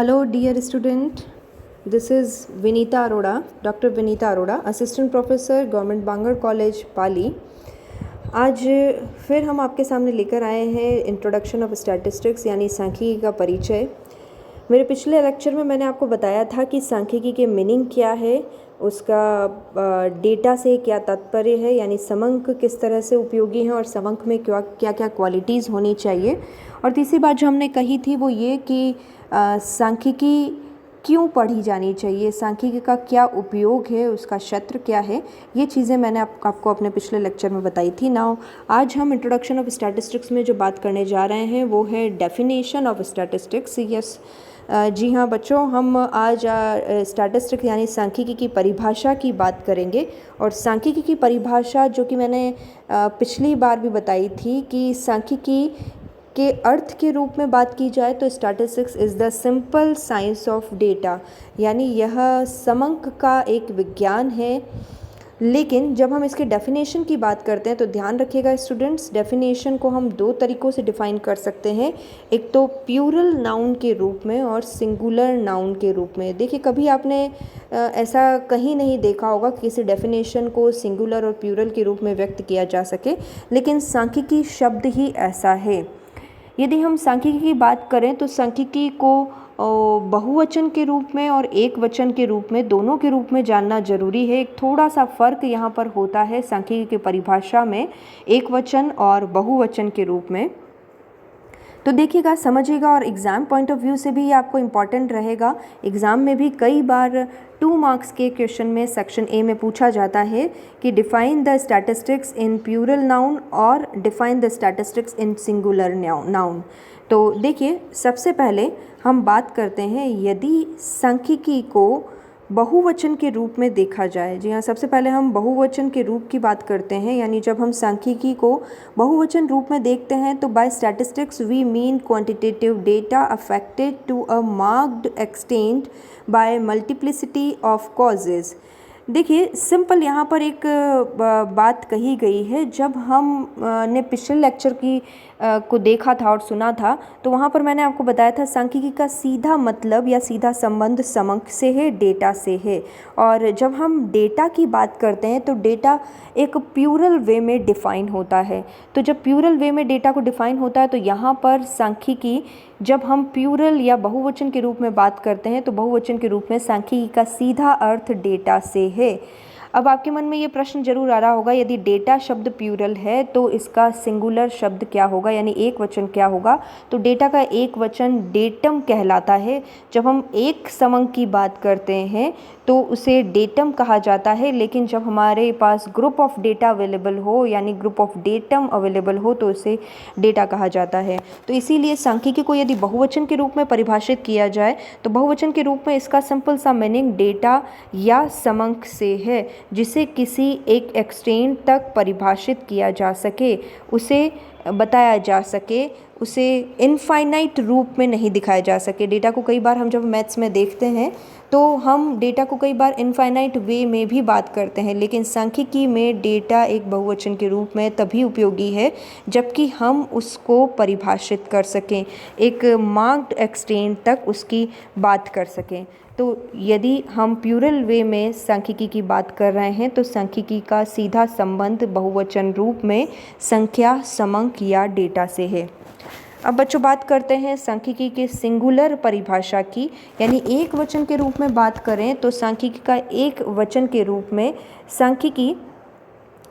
Hello, dear student. This is Vinita Arora, Dr. Vinita Arora, Assistant Professor, Government Bangalore College, पाली। आज फिर हम आपके सामने लेकर आए हैं इंट्रोडक्शन ऑफ स्टैटिस्टिक्स यानी सांख्यिकी का परिचय। मेरे पिछले लेक्चर में मैंने आपको बताया था कि सांख्यिकी के मीनिंग क्या है, उसका डेटा से क्या तात्पर्य है, यानी समंक किस तरह से उपयोगी हैं और समंक में क्या क्या क्वालिटीज़ होनी चाहिए। और तीसरी बात जो हमने कही थी वो ये कि सांख्यिकी क्यों पढ़ी जानी चाहिए, सांख्यिकी का क्या उपयोग है, उसका क्षेत्र क्या है, ये चीज़ें मैंने आपको अपने पिछले लेक्चर में बताई थी। नाउ आज हम इंट्रोडक्शन ऑफ स्टैटिस्टिक्स में जो बात करने जा रहे हैं वो है डेफिनेशन ऑफ स्टैटिस्टिक्स। यस जी हाँ बच्चों, हम आज स्टैटिस्टिक्स यानी सांख्यिकी की परिभाषा की बात करेंगे। और सांख्यिकी की परिभाषा जो कि मैंने पिछली बार भी बताई थी कि सांख्यिकी के अर्थ के रूप में बात की जाए तो statistics is the simple science of data, यानी यह समंक का एक विज्ञान है। लेकिन जब हम इसके डेफिनेशन की बात करते हैं तो ध्यान रखिएगा स्टूडेंट्स, डेफिनेशन को हम दो तरीक़ों से डिफ़ाइन कर सकते हैं, एक तो प्लूरल नाउन के रूप में और सिंगुलर नाउन के रूप में। देखिए कभी आपने ऐसा कहीं नहीं देखा होगा कि किसी डेफिनेशन को सिंगुलर और प्लूरल के रूप में व्यक्त किया जा सके, लेकिन सांख्यिकी शब्द ही ऐसा है। यदि हम सांख्यिकी की बात करें तो सांख्यिकी को बहुवचन के रूप में और एक वचन के रूप में, दोनों के रूप में जानना जरूरी है। एक थोड़ा सा फ़र्क यहाँ पर होता है सांख्यिकी की परिभाषा में एक वचन और बहुवचन के रूप में। तो देखिएगा, समझिएगा, और एग्ज़ाम पॉइंट ऑफ व्यू से भी ये आपको इम्पॉर्टेंट रहेगा। एग्ज़ाम में भी कई बार 2 मार्क्स के क्वेश्चन में सेक्शन ए में पूछा जाता है कि define the statistics in plural noun और define the statistics in singular noun. तो देखिए, सबसे पहले हम बात करते हैं यदि सांख्यिकी को बहुवचन के रूप में देखा जाए। जी हाँ, सबसे पहले हम बहुवचन के रूप की बात करते हैं, यानी जब हम सांख्यिकी को बहुवचन रूप में देखते हैं तो by statistics we mean quantitative data affected to a marked extent by multiplicity of causes. देखिए सिंपल यहाँ पर एक बात कही गई है। जब हम ने पिछले लेक्चर की को देखा था और सुना था तो वहाँ पर मैंने आपको बताया था सांख्यिकी का सीधा मतलब या सीधा संबंध समंक से है, डेटा से है। और जब हम डेटा की बात करते हैं तो डेटा एक प्लूरल वे में डिफ़ाइन होता है। तो जब प्लूरल वे में डेटा को डिफ़ाइन होता है तो यहाँ पर सांख्यिकी, जब हम प्लूरल या बहुवचन के रूप में बात करते हैं तो बहुवचन के रूप में सांख्यिकी का सीधा अर्थ डेटा से है। अब आपके मन में ये प्रश्न जरूर आ रहा होगा, यदि डेटा शब्द प्लूरल है तो इसका सिंगुलर शब्द क्या होगा, यानी एक वचन क्या होगा। तो डेटा का एक वचन डेटम कहलाता है। जब हम एक समंक की बात करते हैं तो उसे डेटम कहा जाता है, लेकिन जब हमारे पास ग्रुप ऑफ डेटा अवेलेबल हो यानी ग्रुप ऑफ डेटम अवेलेबल हो तो उसे डेटा कहा जाता है। तो इसीलिए सांख्यिकी को यदि बहुवचन के रूप में परिभाषित किया जाए तो बहुवचन के रूप में इसका सिंपल सा मीनिंग डेटा या समंक से है, जिसे किसी एक एक्सटेंट तक परिभाषित किया जा सके, उसे बताया जा सके, उसे इनफाइनाइट रूप में नहीं दिखाया जा सके। डेटा को कई बार हम जब मैथ्स में देखते हैं तो हम डेटा को कई बार इनफाइनाइट वे में भी बात करते हैं, लेकिन सांख्यिकी में डेटा एक बहुवचन के रूप में तभी उपयोगी है जबकि हम उसको परिभाषित कर सकें, एक मार्क्ड एक्सटेंट तक उसकी बात कर सकें। तो यदि हम प्लूरल वे में सांख्यिकी की बात कर रहे हैं तो सांख्यिकी का सीधा संबंध बहुवचन रूप में संख्या, समंक या डेटा से है। अब बच्चों बात करते हैं सांख्यिकी के सिंगुलर परिभाषा की, यानी एक वचन के रूप में बात करें तो सांख्यिकी का एक वचन के रूप में सांख्यिकी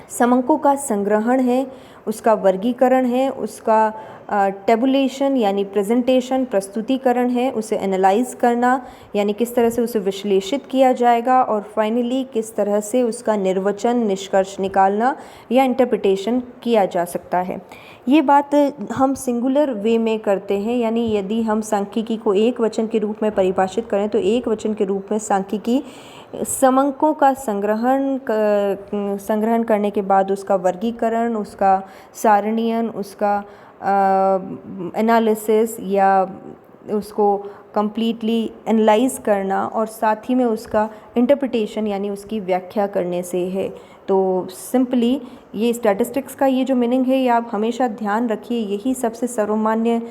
समंकों का संग्रहण है, उसका वर्गीकरण है, उसका टेबुलेशन यानी प्रेजेंटेशन, प्रस्तुतिकरण है, उसे एनालाइज करना यानी किस तरह से उसे विश्लेषित किया जाएगा, और फाइनली किस तरह से उसका निर्वचन, निष्कर्ष निकालना या इंटरप्रिटेशन किया जा सकता है। ये बात हम सिंगुलर वे में करते हैं, यानी यदि हम सांख्यिकी को एक वचन के रूप में परिभाषित करें तो एक वचन के रूप में सांख्यिकी समंकों का संग्रहण करने के बाद उसका वर्गीकरण, उसका सारणीयन, उसका एनालिसिस या उसको कम्प्लीटली एनालाइज करना और साथ ही में उसका इंटरप्रिटेशन यानी उसकी व्याख्या करने से है। तो सिंपली ये स्टैटिस्टिक्स का ये जो मीनिंग है ये आप हमेशा ध्यान रखिए, यही सबसे सर्वमान्य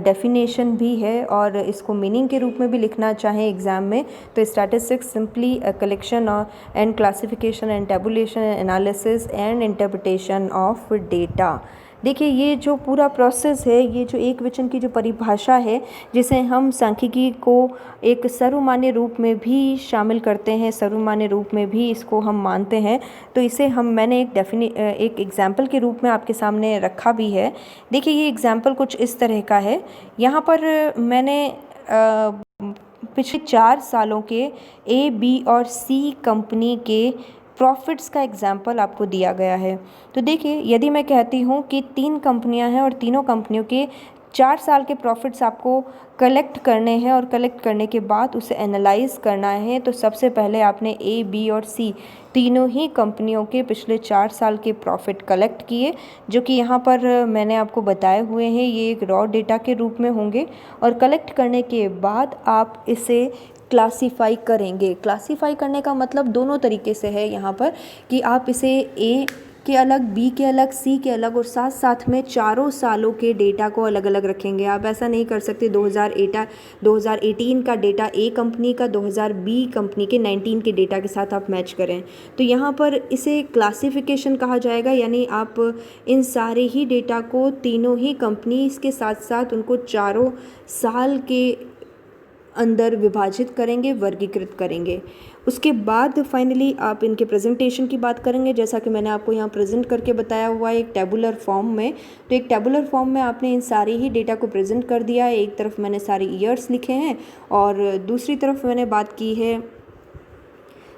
डेफिनेशन भी है और इसको मीनिंग के रूप में भी लिखना चाहें एग्ज़ाम में तो statistics simply collection and classification and tabulation analysis and interpretation of data. देखिए ये जो पूरा प्रोसेस है, ये जो एक वचन की जो परिभाषा है जिसे हम सांख्यिकी को एक सर्वमान्य रूप में भी शामिल करते हैं, सर्वमान्य रूप में भी इसको हम मानते हैं, तो इसे मैंने एक एग्जाम्पल के रूप में आपके सामने रखा भी है। देखिए ये एग्जाम्पल कुछ इस तरह का है। यहाँ पर मैंने पिछले 4 सालों के ए, बी और सी कंपनी के प्रॉफिट्स का एग्जाम्पल आपको दिया गया है। तो देखिए यदि मैं कहती हूँ कि 3 कंपनियाँ हैं और तीनों कंपनियों के 4 साल के प्रॉफिट्स आपको कलेक्ट करने हैं और कलेक्ट करने के बाद उसे एनालाइज करना है, तो सबसे पहले आपने ए, बी और सी तीनों ही कंपनियों के पिछले 4 साल के प्रॉफिट कलेक्ट किए, जो कि यहाँ पर मैंने आपको बताए हुए हैं, ये एक रॉ डेटा के रूप में होंगे। और कलेक्ट करने के बाद आप इसे क्लासीफाई करेंगे। क्लासीफाई करने का मतलब दोनों तरीके से है यहाँ पर कि आप इसे ए के अलग, बी के अलग, सी के अलग और साथ साथ में चारों सालों के डेटा को अलग अलग रखेंगे। आप ऐसा नहीं कर सकते 2018 का डेटा ए कंपनी का 2020 कंपनी के 19 के डेटा के साथ आप मैच करें। तो यहाँ पर इसे क्लासिफिकेशन कहा जाएगा, यानी आप इन सारे ही डेटा को तीनों ही कंपनीज के साथ साथ उनको चारों साल के अंदर विभाजित करेंगे, वर्गीकृत करेंगे। उसके बाद फाइनली आप इनके प्रेजेंटेशन की बात करेंगे, जैसा कि मैंने आपको यहाँ प्रेजेंट करके बताया हुआ है एक टेबुलर फॉर्म में। तो एक टेबुलर फॉर्म में आपने इन सारे ही डेटा को प्रेजेंट कर दिया है। एक तरफ मैंने सारे ईयर्स लिखे हैं और दूसरी तरफ मैंने बात की है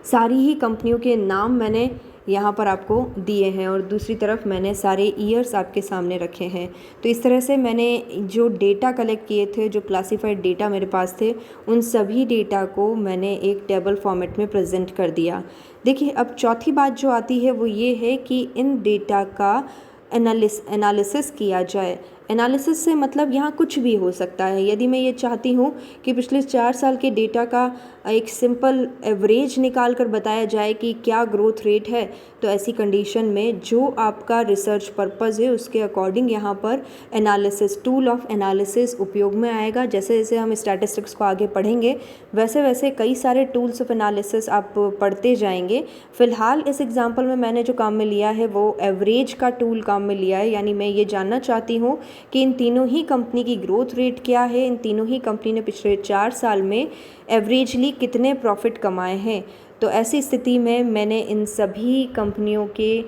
सारी ही कंपनियों के नाम मैंने यहाँ पर आपको दिए हैं और दूसरी तरफ मैंने सारे ईयर्स आपके सामने रखे हैं। तो इस तरह से मैंने जो डेटा कलेक्ट किए थे, जो क्लासिफाइड डेटा मेरे पास थे, उन सभी डेटा को मैंने एक टेबल फॉर्मेट में प्रेजेंट कर दिया। देखिए अब चौथी बात जो आती है वो ये है कि इन डेटा का एनालिसिस किया जाए। एनालिसिस से मतलब यहाँ कुछ भी हो सकता है। यदि मैं ये चाहती हूँ कि पिछले 4 साल के डेटा का एक सिंपल एवरेज निकाल कर बताया जाए कि क्या ग्रोथ रेट है, तो ऐसी कंडीशन में जो आपका रिसर्च पर्पस है उसके अकॉर्डिंग यहाँ पर एनालिसिस, टूल ऑफ एनालिसिस उपयोग में आएगा। जैसे जैसे हम स्टैटिस्टिक्स को आगे पढ़ेंगे वैसे वैसे कई सारे टूल्स ऑफ एनालिसिस आप पढ़ते जाएंगे। फ़िलहाल इस एग्जाम्पल में मैंने जो काम में लिया है वो एवरेज का टूल काम में लिया है, यानी मैं ये जानना चाहती हूँ कि इन तीनों ही कंपनी की ग्रोथ रेट क्या है, इन तीनों ही कंपनी ने पिछले 4 साल में एवरेजली कितने प्रॉफिट कमाए हैं। तो ऐसी स्थिति में मैंने इन सभी कंपनियों के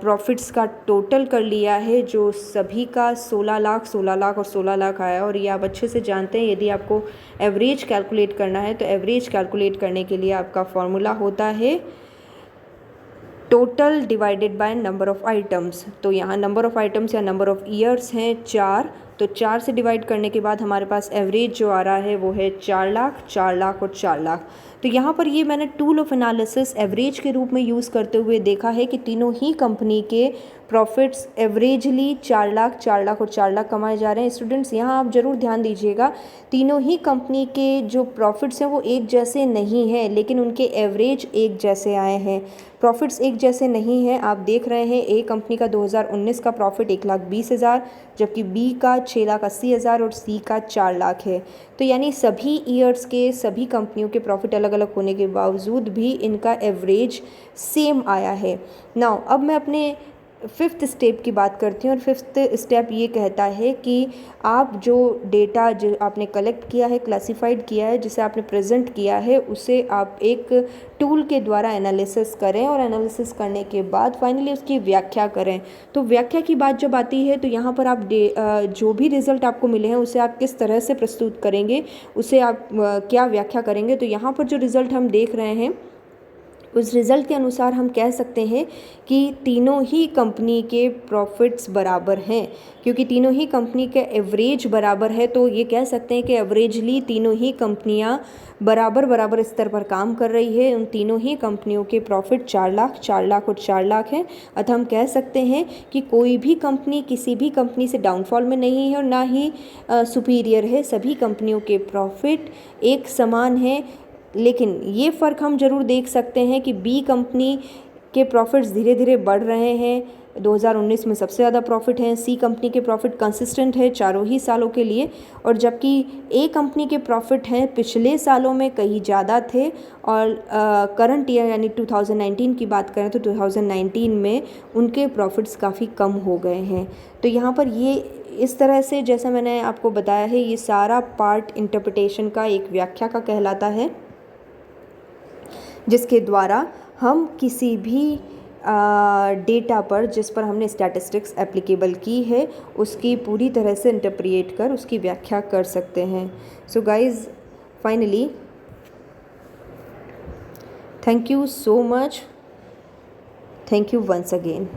प्रॉफिट्स का टोटल कर लिया है, जो सभी का 16 लाख, 16 लाख और 16 लाख आया। और ये आप अच्छे से जानते हैं, यदि आपको एवरेज कैलकुलेट करना है तो एवरेज कैलकुलेट करने के लिए आपका फॉर्मूला होता है total divided by number of items. तो यहाँ नंबर ऑफ़ आइटम्स या नंबर ऑफ़ ईयर्स हैं 4, तो 4 से डिवाइड करने के बाद हमारे पास एवरेज जो आ रहा है वो है 4 लाख, 4 लाख और 4 लाख। तो यहाँ पर ये मैंने टूल ऑफ एनालिसिस एवरेज के रूप में यूज़ करते हुए देखा है कि तीनों ही कंपनी के प्रॉफिट्स एवरेजली 4 लाख, 4 लाख और 4 लाख कमाए जा रहे हैं। स्टूडेंट्स यहाँ आप ज़रूर ध्यान दीजिएगा, तीनों ही कंपनी के जो प्रॉफिट्स हैं वो एक जैसे नहीं हैं, लेकिन उनके एवरेज एक जैसे आए हैं। प्रॉफिट्स एक जैसे नहीं हैं। आप देख रहे हैं ए कंपनी का 2019 का प्रॉफिट 1,20,000, जबकि बी का 6,80,000 और सी का 4 लाख है। तो यानी सभी ईयर्स के सभी कंपनियों के प्रॉफिट अलग अलग होने के बावजूद भी इनका एवरेज सेम आया है। नाउ अब मैं अपने 5th स्टेप की बात करती हूँ और 5th स्टेप ये कहता है कि आप जो डेटा जो आपने कलेक्ट किया है, क्लासिफाइड किया है, जिसे आपने प्रेजेंट किया है, उसे आप एक टूल के द्वारा एनालिसिस करें और एनालिसिस करने के बाद फाइनली उसकी व्याख्या करें। तो व्याख्या की बात जब आती है तो यहाँ पर आप जो भी रिज़ल्ट आपको मिले हैं उसे आप किस तरह से प्रस्तुत करेंगे, उसे आप क्या व्याख्या करेंगे। तो यहाँ पर जो रिज़ल्ट हम देख रहे हैं उस रिज़ल्ट के अनुसार हम कह सकते हैं कि तीनों ही कंपनी के प्रॉफिट्स बराबर हैं, क्योंकि तीनों ही कंपनी का एवरेज बराबर है। तो ये कह सकते हैं कि एवरेजली तीनों ही कंपनियां बराबर स्तर पर काम कर रही है। उन तीनों ही कंपनियों के प्रॉफिट 4 लाख, 4 लाख और 4 लाख हैं। अतः हम कह सकते हैं कि कोई भी कंपनी किसी भी कंपनी से डाउनफॉल में नहीं है और ना ही सुपीरियर है। सभी कंपनियों के प्रॉफिट एक समान है। लेकिन ये फ़र्क हम ज़रूर देख सकते हैं कि बी कंपनी के प्रॉफिट्स धीरे धीरे बढ़ रहे हैं। 2019 में सबसे ज़्यादा प्रॉफिट हैं। सी कंपनी के प्रॉफिट कंसिस्टेंट है चारों ही सालों के लिए, और जबकि ए कंपनी के प्रॉफिट हैं पिछले सालों में कहीं ज़्यादा थे, और करंट ईयर यानी 2019 की बात करें तो 2019 में उनके प्रॉफिट्स काफ़ी कम हो गए हैं। तो यहाँ पर ये इस तरह से, जैसा मैंने आपको बताया है, ये सारा पार्ट इंटरप्रिटेशन का एक व्याख्या का कहलाता है, जिसके द्वारा हम किसी भी डेटा पर जिस पर हमने स्टैटिस्टिक्स एप्लीकेबल की है उसकी पूरी तरह से इंटरप्रिएट कर उसकी व्याख्या कर सकते हैं। So guys, finally thank you so much, thank you once again.